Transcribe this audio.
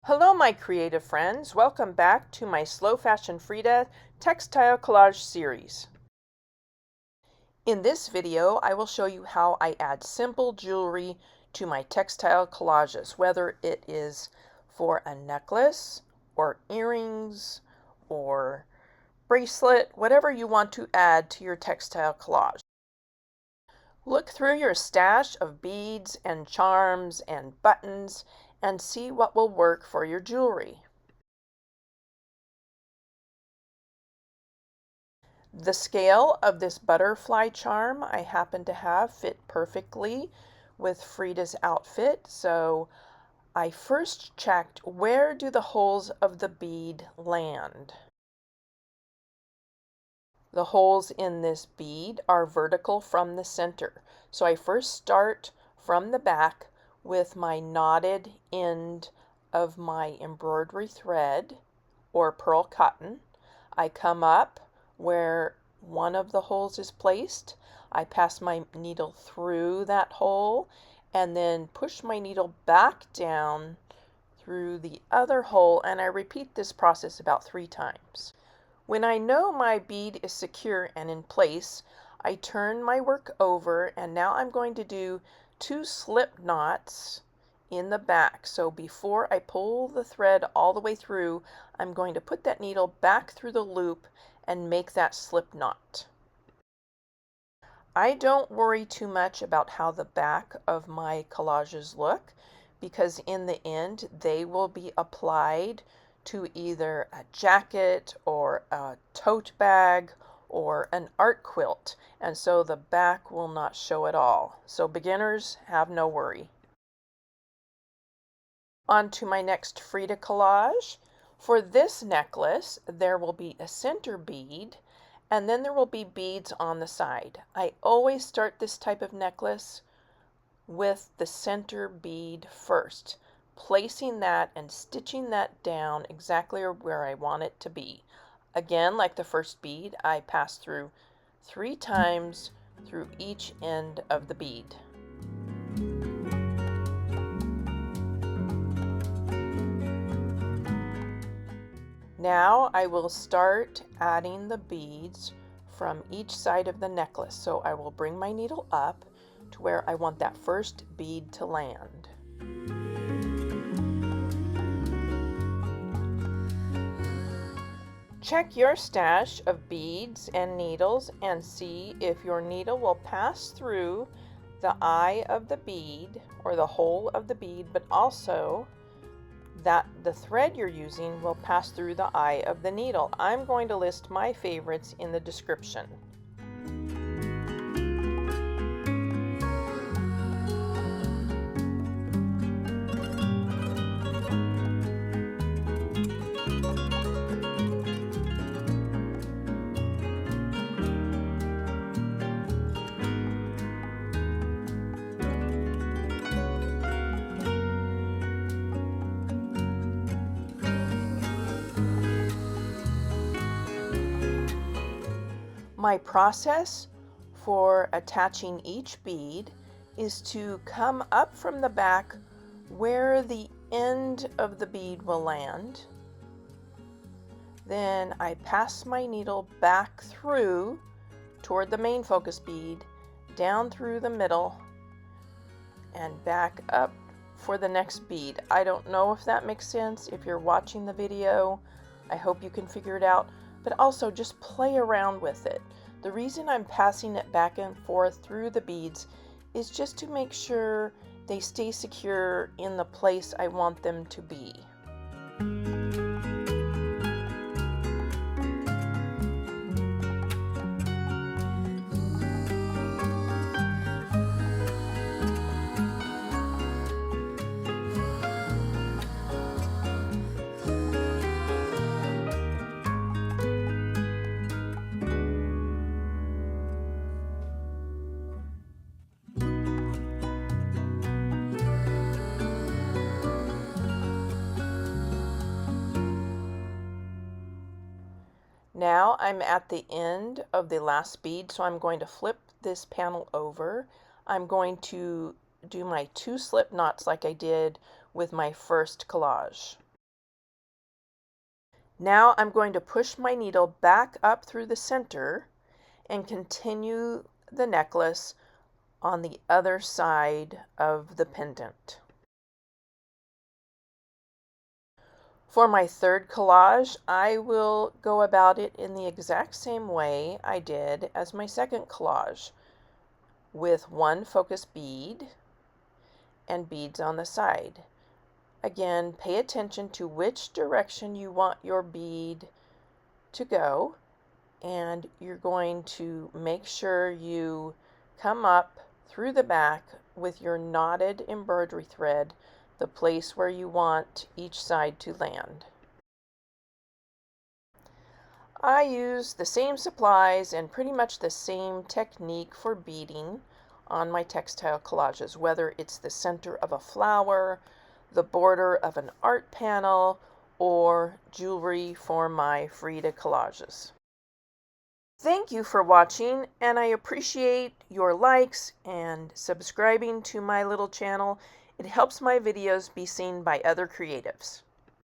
Hello my creative friends, welcome back to my Slow Fashion Frida textile collage series. In this video I will show you how I add simple jewelry to my textile collages, whether it is for a necklace or earrings or bracelet, whatever you want to add to your textile collage. Look through your stash of beads and charms and buttons and see what will work for your jewelry. The scale of this butterfly charm I happen to have fit perfectly with Frida's outfit, so I first checked where do the holes of the bead land. The holes in this bead are vertical from the center, so I first start from the back with my knotted end of my embroidery thread or pearl cotton. I come up where one of the holes is placed. I pass my needle through that hole and then push my needle back down through the other hole, and I repeat this process about 3 times. When I know my bead is secure and in place, I turn my work over, and now I'm going to do 2 slip knots in the back. So before I pull the thread all the way through, I'm going to put that needle back through the loop and make that slip knot. I don't worry too much about how the back of my collages look, because in the end they will be applied to either a jacket or a tote bag or an art quilt, and so the back will not show at all. So beginners, have no worry. On to my next Frida collage. For this necklace, there will be a center bead, and then there will be beads on the side. I always start this type of necklace with the center bead first, placing that and stitching that down exactly where I want it to be. Again, like the first bead, I pass through 3 times through each end of the bead. Now I will start adding the beads from each side of the necklace. So I will bring my needle up to where I want that first bead to land. Check your stash of beads and needles and see if your needle will pass through the eye of the bead or the hole of the bead, but also that the thread you're using will pass through the eye of the needle. I'm going to list my favorites in the description. My process for attaching each bead is to come up from the back where the end of the bead will land. Then I pass my needle back through toward the main focus bead, down through the middle, and back up for the next bead. I don't know if that makes sense. If you're watching the video, I hope you can figure it out, but also just play around with it. The reason I'm passing it back and forth through the beads is just to make sure they stay secure in the place I want them to be. Now I'm at the end of the last bead, so I'm going to flip this panel over. I'm going to do my 2 slip knots like I did with my first collage. Now I'm going to push my needle back up through the center and continue the necklace on the other side of the pendant. For my third collage, I will go about it in the exact same way I did as my second collage, with one focus bead and beads on the side. Again, pay attention to which direction you want your bead to go, and you're going to make sure you come up through the back with your knotted embroidery thread, the place where you want each side to land. I use the same supplies and pretty much the same technique for beading on my textile collages, whether it's the center of a flower, the border of an art panel, or jewelry for my Frida collages. Thank you for watching, and I appreciate your likes and subscribing to my little channel. It helps my videos be seen by other creatives.